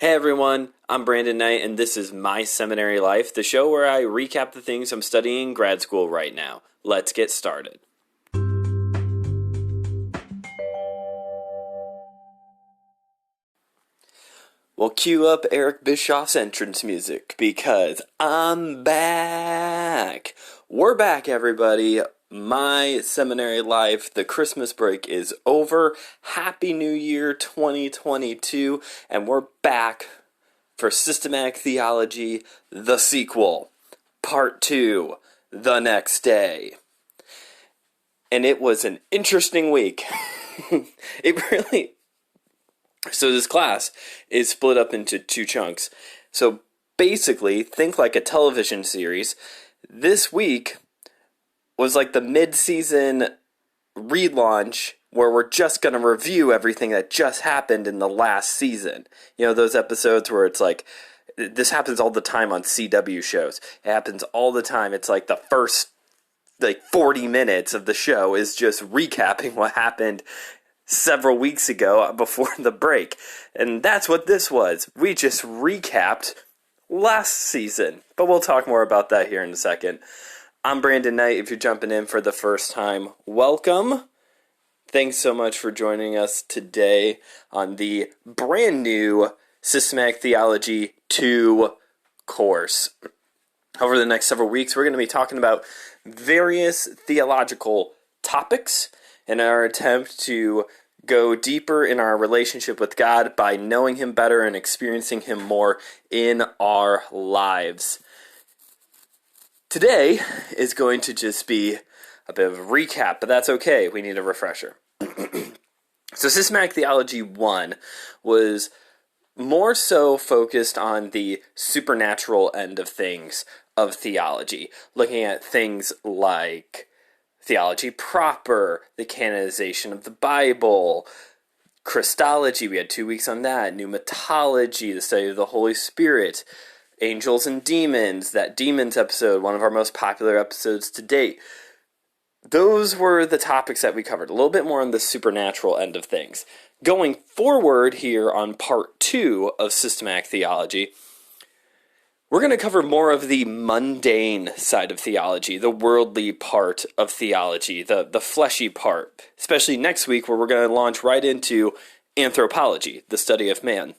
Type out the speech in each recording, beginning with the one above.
Hey everyone, I'm Brandon Knight, and this is My Seminary Life, the show where I recap the things I'm studying in grad school right now. Let's get started. Well, cue up Eric Bischoff's entrance music, because I'm back! We're back, everybody! My Seminary Life, the Christmas break is over. Happy New Year 2022, and we're back for Systematic Theology, the sequel, Part 2, the next day. And it was an interesting week. So this class is split up into two chunks. So basically, think like a television series. This week was like the mid-season relaunch where we're just going to review everything that just happened in the last season. You know, those episodes where it's like, this happens all the time on CW shows. It happens all the time. It's like the first 40 minutes of the show is just recapping what happened several weeks ago before the break. And that's what this was. We just recapped last season. But we'll talk more about that here in a second. I'm Brandon Knight. If you're jumping in for the first time, welcome. Thanks so much for joining us today on the brand new Systematic Theology 2 course. Over the next several weeks, we're going to be talking about various theological topics in our attempt to go deeper in our relationship with God by knowing Him better and experiencing Him more in our lives. Today is going to just be a bit of a recap, but that's okay. We need a refresher. So Systematic Theology 1 was more so focused on the supernatural end of things of theology, looking at things like theology proper, the canonization of the Bible, Christology, we had 2 weeks on that, pneumatology, the study of the Holy Spirit, angels and demons, that demons episode, one of our most popular episodes to date. Those were the topics that we covered, a little bit more on the supernatural end of things. Going forward here on part 2 of Systematic Theology, we're going to cover more of the mundane side of theology, the worldly part of theology, the fleshy part, especially next week where we're going to launch right into anthropology, the study of man.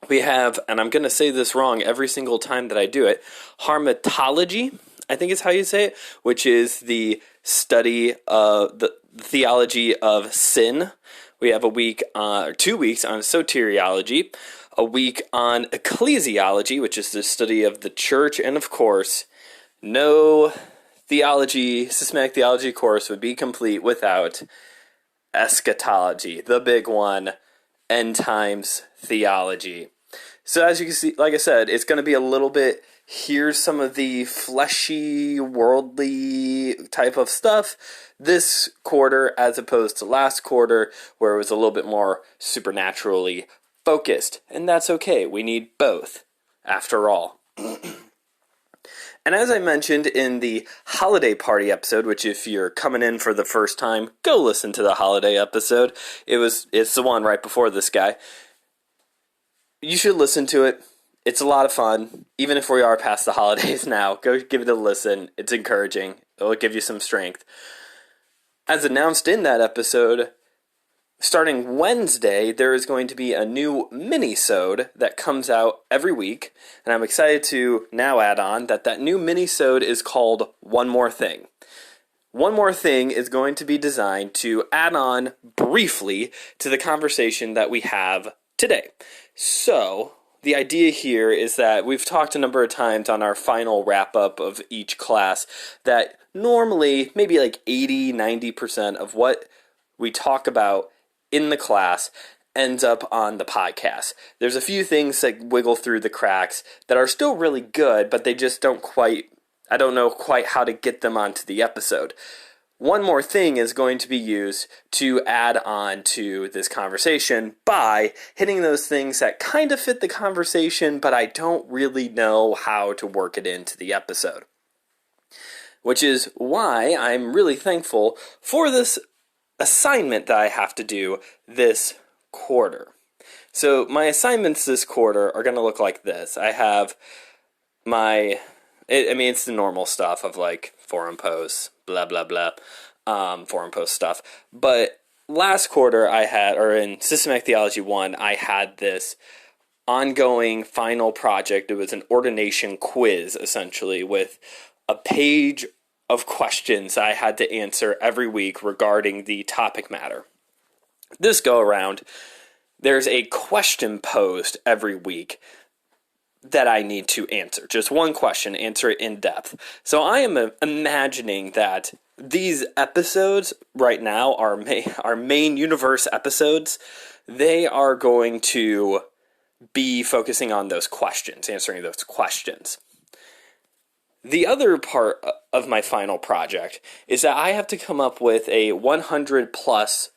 We have, and I'm going to say this wrong every single time that I do it, harmatology, I think is how you say it, which is the study of the theology of sin. We have a week, 2 weeks on soteriology, a week on ecclesiology, which is the study of the church, and of course, no theology, systematic theology course would be complete without eschatology, the big one, end times theology. So as you can see, like I said, it's going to be a little bit, here's some of the fleshy, worldly type of stuff this quarter as opposed to last quarter where it was a little bit more supernaturally focused. And that's okay. We need both, after all. And as I mentioned in the holiday party episode, which if you're coming in for the first time, go listen to the holiday episode. It's the one right before this guy. You should listen to it. It's a lot of fun. Even if we are past the holidays now, go give it a listen. It's encouraging. It'll give you some strength. As announced in that episode, starting Wednesday, there is going to be a new mini-sode that comes out every week. And I'm excited to now add on that new mini-sode is called One More Thing. One More Thing is going to be designed to add on briefly to the conversation that we have today. So, the idea here is that we've talked a number of times on our final wrap-up of each class that normally maybe like 80-90% of what we talk about in the class ends up on the podcast. There's a few things that wiggle through the cracks that are still really good, but they just don't quite, I don't know quite how to get them onto the episode. One More Thing is going to be used to add on to this conversation by hitting those things that kind of fit the conversation, but I don't really know how to work it into the episode. Which is why I'm really thankful for this assignment that I have to do this quarter. So my assignments this quarter are going to look like this. I have it's the normal stuff of like forum posts, blah, blah, blah, forum post stuff. But last quarter or in Systematic Theology 1, I had this ongoing final project. It was an ordination quiz, essentially, with a page of questions I had to answer every week regarding the topic matter. This go around, there's a question posed every week that I need to answer. Just one question, answer it in depth. So I am imagining that these episodes right now, our main universe episodes, they are going to be focusing on those questions, answering those questions. The other part of my final project is that I have to come up with a 100 plus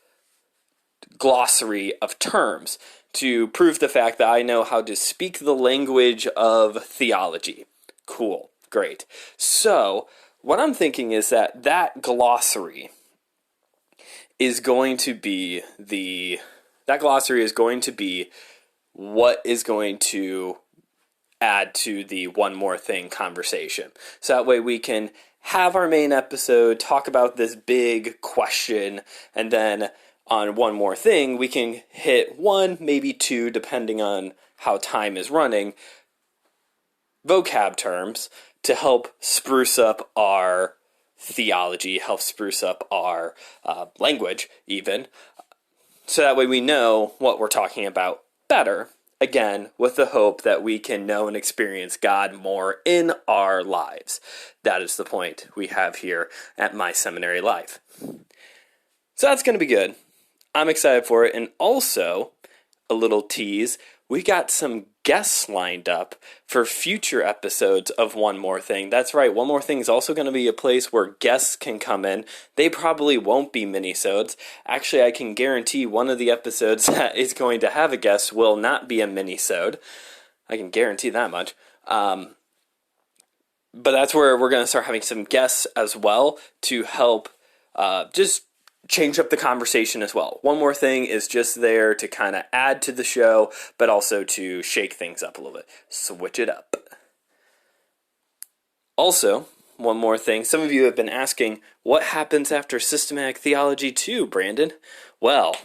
glossary of terms to prove the fact that I know how to speak the language of theology. Cool, great. So what I'm thinking is that glossary is going to be what is going to add to the one more thing conversation. So that way we can have our main episode, talk about this big question, and then on one more thing, we can hit one, maybe two, depending on how time is running, vocab terms to help spruce up our theology, help spruce up our language even. So that way we know what we're talking about better. Again, with the hope that we can know and experience God more in our lives. That is the point we have here at My Seminary Life. So that's going to be good. I'm excited for it. And also, a little tease, we got some guests lined up for future episodes of One More Thing. That's right, One More Thing is also going to be a place where guests can come in. They probably won't be minisodes. Actually, I can guarantee one of the episodes that is going to have a guest will not be a minisode. I can guarantee that much. But that's where we're going to start having some guests as well to help just change up the conversation as well. One More Thing is just there to kind of add to the show, but also to shake things up a little bit. Switch it up. Also, one more thing. Some of you have been asking, what happens after Systematic Theology 2, Brandon? Well,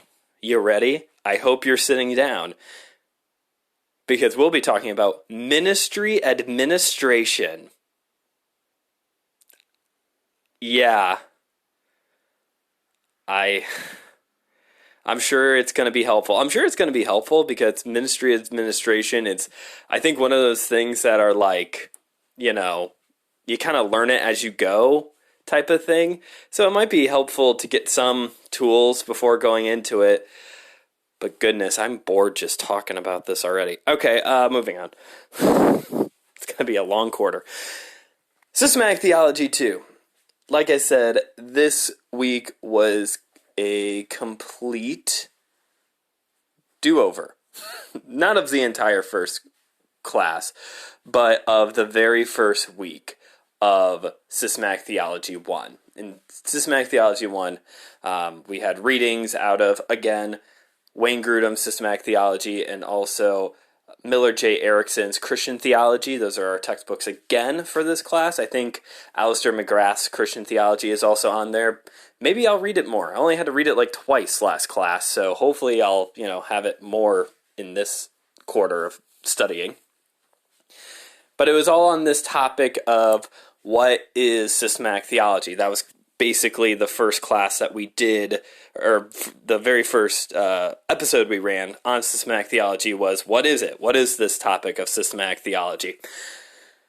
you ready? I hope you're sitting down. Because we'll be talking about ministry administration. Yeah. I'm sure it's going to be helpful. I'm sure it's going to be helpful because ministry administration, it's, I think, one of those things that are like, you kind of learn it as you go type of thing. So it might be helpful to get some tools before going into it. But goodness, I'm bored just talking about this already. Okay, moving on. It's going to be a long quarter. Systematic Theology 2. Like I said, this week was a complete do-over. Not of the entire first class, but of the very first week of Systematic Theology 1. In Systematic Theology 1, we had readings out of, again, Wayne Grudem's Systematic Theology and also Miller J. Erickson's Christian Theology. Those are our textbooks again for this class. I think Alistair McGrath's Christian Theology is also on there. Maybe I'll read it more. I only had to read it like twice last class, so hopefully I'll, have it more in this quarter of studying. But it was all on this topic of what is systematic theology. That was basically the first class that we did, or the very first episode we ran on systematic theology was, what is it? What is this topic of systematic theology?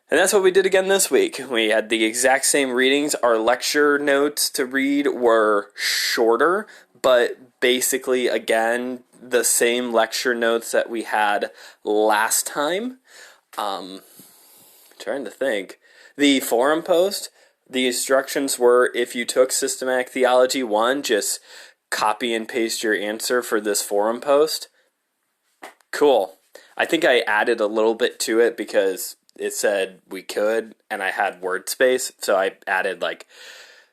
And that's what we did again this week. We had the exact same readings. Our lecture notes to read were shorter, but basically, again, the same lecture notes that we had last time. Trying to think. The forum post, the instructions were, if you took Systematic Theology 1, just copy and paste your answer for this forum post. Cool. I think I added a little bit to it because it said we could, and I had word space, so I added like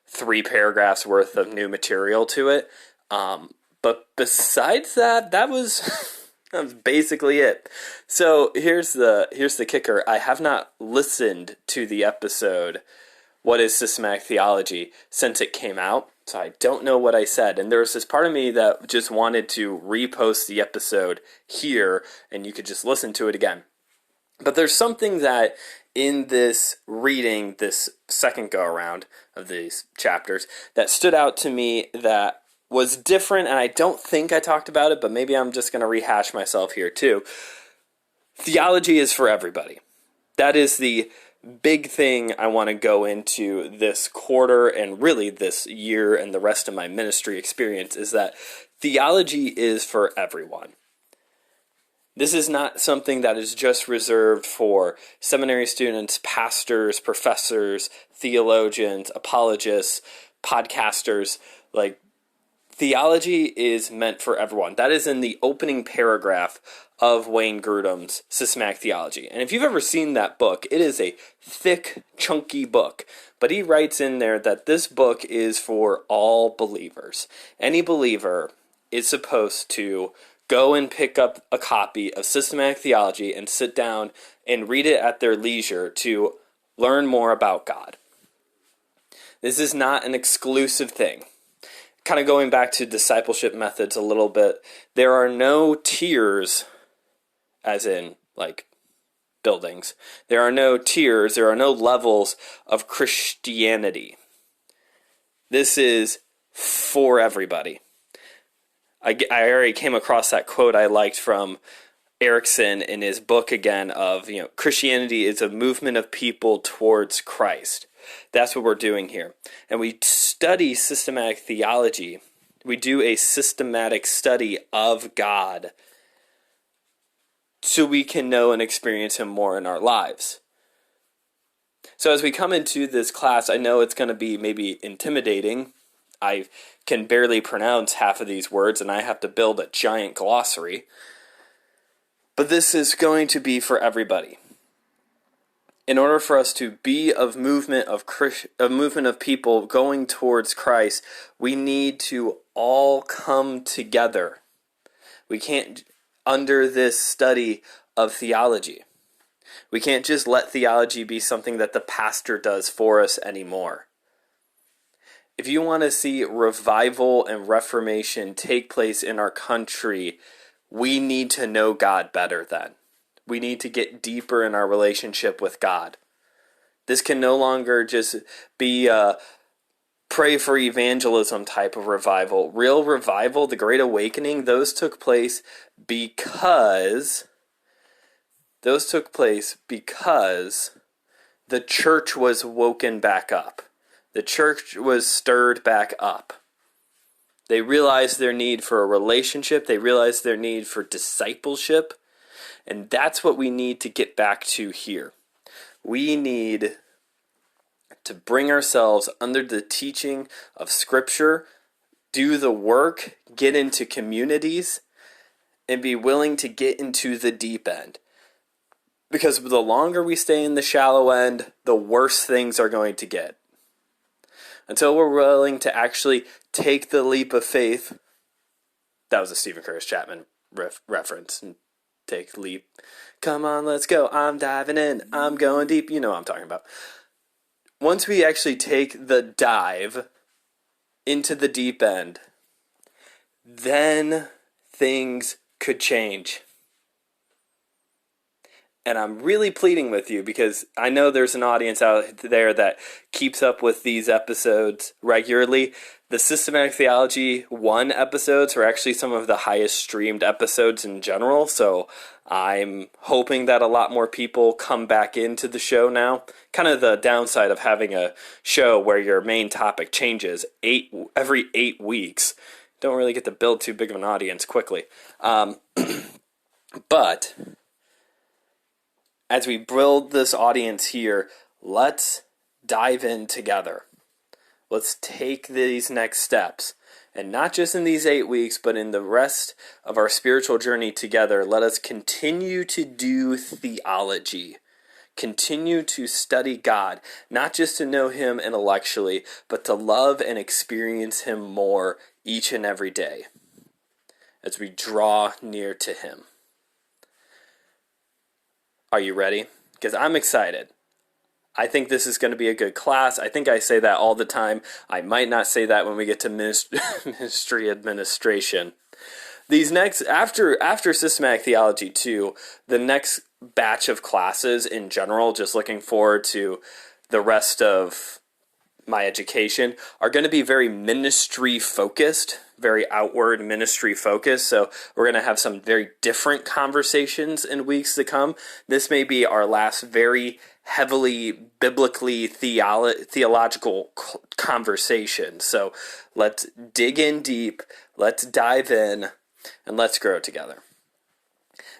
3 paragraphs worth of new material to it. But besides that, that was That's basically it. So here's the kicker. I have not listened to the episode, What is Systematic Theology, since it came out. So I don't know what I said. And there was this part of me that just wanted to repost the episode here, and you could just listen to it again. But there's something that in this reading, this second go around of these chapters, that stood out to me that was different, and I don't think I talked about it, but maybe I'm just going to rehash myself here too. Theology is for everybody. That is the big thing I want to go into this quarter and really this year and the rest of my ministry experience, is that theology is for everyone. This is not something that is just reserved for seminary students, pastors, professors, theologians, apologists, podcasters. Like, theology is meant for everyone. That is in the opening paragraph of Wayne Grudem's Systematic Theology. And if you've ever seen that book, it is a thick, chunky book. But he writes in there that this book is for all believers. Any believer is supposed to go and pick up a copy of Systematic Theology and sit down and read it at their leisure to learn more about God. This is not an exclusive thing. Kind of going back to discipleship methods a little bit, there are no tiers, as in, like, buildings. There are no tiers, there are no levels of Christianity. This is for everybody. I already came across that quote I liked from Erickson in his book again of, Christianity is a movement of people towards Christ. That's what we're doing here. And we study systematic theology. We do a systematic study of God so we can know and experience Him more in our lives. So as we come into this class, I know it's going to be maybe intimidating. I can barely pronounce half of these words, and I have to build a giant glossary. But this is going to be for everybody. In order for us to be a movement of people going towards Christ, we need to all come together. We can't, under this study of theology, we can't just let theology be something that the pastor does for us anymore. If you want to see revival and reformation take place in our country, we need to know God better then. We need to get deeper in our relationship with God. This can no longer just be a pray for evangelism type of revival. Real revival, the Great Awakening, those took place because the church was woken back up. The church was stirred back up. They realized their need for a relationship. They realized their need for discipleship. And that's what we need to get back to here. We need to bring ourselves under the teaching of Scripture, do the work, get into communities, and be willing to get into the deep end. Because the longer we stay in the shallow end, the worse things are going to get. Until we're willing to actually take the leap of faith. That was a Stephen Curtis Chapman reference. Take leap. Come on, let's go. I'm diving in. I'm going deep. You know what I'm talking about. Once we actually take the dive into the deep end, then things could change. And I'm really pleading with you because I know there's an audience out there that keeps up with these episodes regularly. The Systematic Theology 1 episodes are actually some of the highest streamed episodes in general, so I'm hoping that a lot more people come back into the show now. Kind of the downside of having a show where your main topic changes every 8 weeks. Don't really get to build too big of an audience quickly. But as we build this audience here, let's dive in together. Let's take these next steps. And not just in these 8 weeks, but in the rest of our spiritual journey together, let us continue to do theology. Continue to study God, not just to know Him intellectually, but to love and experience Him more each and every day as we draw near to Him. Are you ready? Because I'm excited. I think this is going to be a good class. I think I say that all the time. I might not say that when we get to ministry administration. These next, after systematic theology 2, the next batch of classes in general, just looking forward to the rest of my education, are going to be very ministry focused, very outward ministry focused. So we're going to have some very different conversations in weeks to come. This may be our last very heavily biblically theological conversation. So let's dig in deep, let's dive in, and let's grow together.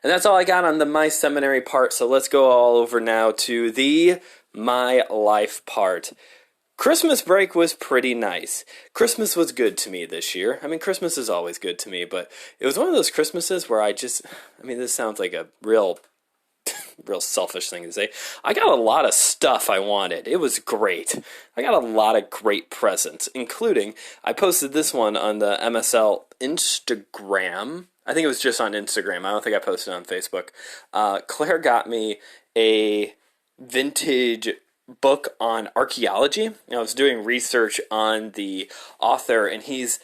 And that's all I got on the My Seminary part, so let's go all over now to the My Life part. Christmas break was pretty nice. Christmas was good to me this year. I mean, Christmas is always good to me, but it was one of those Christmases where this sounds like a real selfish thing to say. I got a lot of stuff I wanted. It was great. I got a lot of great presents, including, I posted this one on the MSL Instagram. I think it was just on Instagram. I don't think I posted it on Facebook. Claire got me a vintage book on archaeology. I was doing research on the author, and he's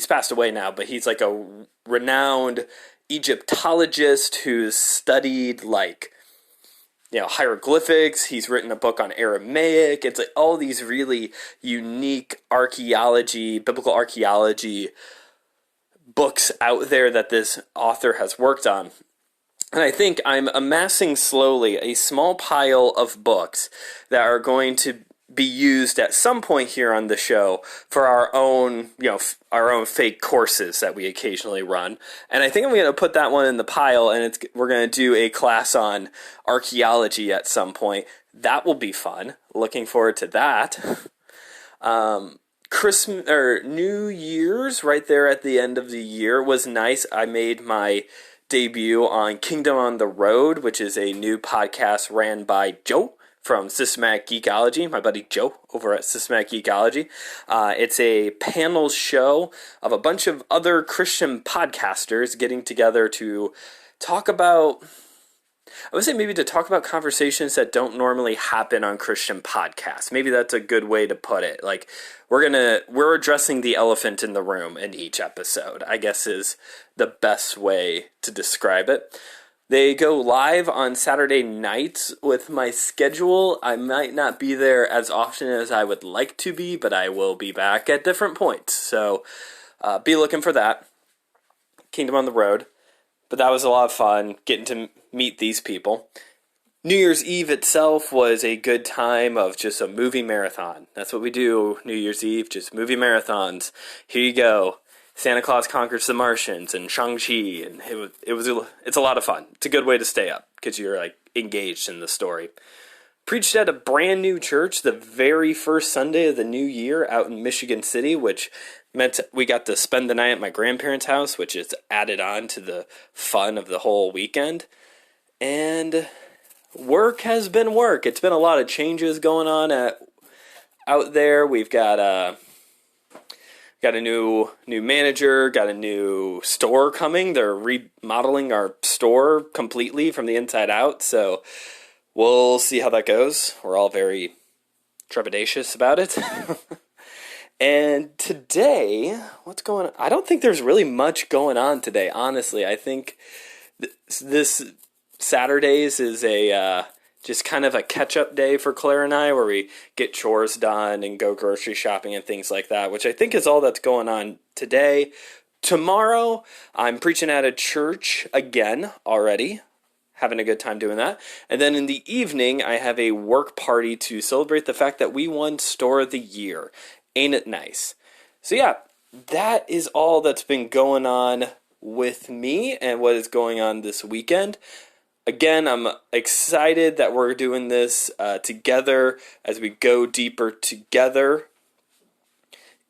passed away now, but he's like a renowned Egyptologist who's studied hieroglyphics. He's written a book on Aramaic. It's like all these really unique biblical archaeology books out there that this author has worked on. And I think I'm amassing slowly a small pile of books that are going to be used at some point here on the show for our own fake courses that we occasionally run. And I think I'm going to put that one in the pile, and we're going to do a class on archaeology at some point. That will be fun. Looking forward to that. Christmas or New Year's right there at the end of the year was nice. I made my debut on Kingdom on the Road, which is a new podcast ran by Joe from Systematic Geekology, my buddy Joe over at Systematic Geekology. It's a panel show of a bunch of other Christian podcasters getting together to talk about, conversations that don't normally happen on Christian podcasts. Maybe that's a good way to put it. Like, we're addressing the elephant in the room in each episode, I guess is the best way to describe it. They go live on Saturday nights with my schedule. I might not be there as often as I would like to be, but I will be back at different points. So be looking for that. Kingdom on the Road. But that was a lot of fun, getting to meet these people. New Year's Eve itself was a good time of just a movie marathon. That's what we do New Year's Eve, just movie marathons. Here you go. Santa Claus Conquers the Martians and Shang-Chi, and it's a lot of fun. It's a good way to stay up because you're engaged in the story. Preached at a brand new church the very first Sunday of the new year out in Michigan City, which meant we got to spend the night at my grandparents' house, which is added on to the fun of the whole weekend. And work has been work. It's been a lot of changes going on out there. We've got a new manager, got a new store coming. They're remodeling our store completely from the inside out, so we'll see how that goes. We're all very trepidatious about it. And today, what's going on? I don't think there's really much going on today, honestly. I think this Saturdays is just kind of a catch-up day for Claire and I, where we get chores done and go grocery shopping and things like that, which I think is all that's going on today. Tomorrow, I'm preaching at a church again already, having a good time doing that. And then in the evening, I have a work party to celebrate the fact that we won Store of the Year. Ain't it nice? So yeah, that is all that's been going on with me and what is going on this weekend. Again, I'm excited that we're doing this together as we go deeper together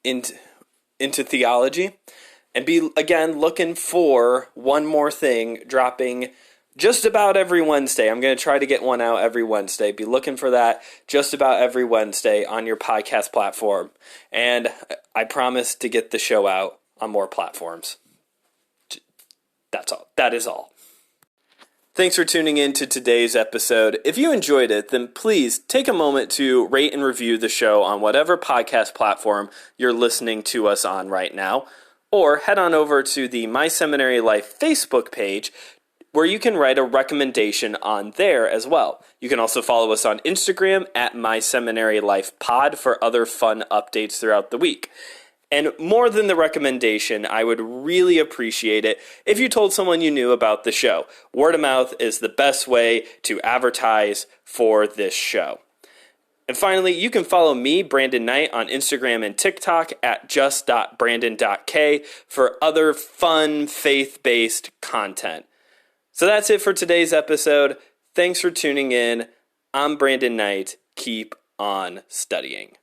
into theology. And be, again, looking for one more thing dropping just about every Wednesday. I'm going to try to get one out every Wednesday. Be looking for that just about every Wednesday on your podcast platform. And I promise to get the show out on more platforms. That's all. That is all. Thanks for tuning in to today's episode. If you enjoyed it, then please take a moment to rate and review the show on whatever podcast platform you're listening to us on right now, or head on over to the My Seminary Life Facebook page where you can write a recommendation on there as well. You can also follow us on Instagram at My Seminary Life Pod for other fun updates throughout the week. And more than the recommendation, I would really appreciate it if you told someone you knew about the show. Word of mouth is the best way to advertise for this show. And finally, you can follow me, Brandon Knight, on Instagram and TikTok at just.brandon.k for other fun, faith-based content. So that's it for today's episode. Thanks for tuning in. I'm Brandon Knight. Keep on studying.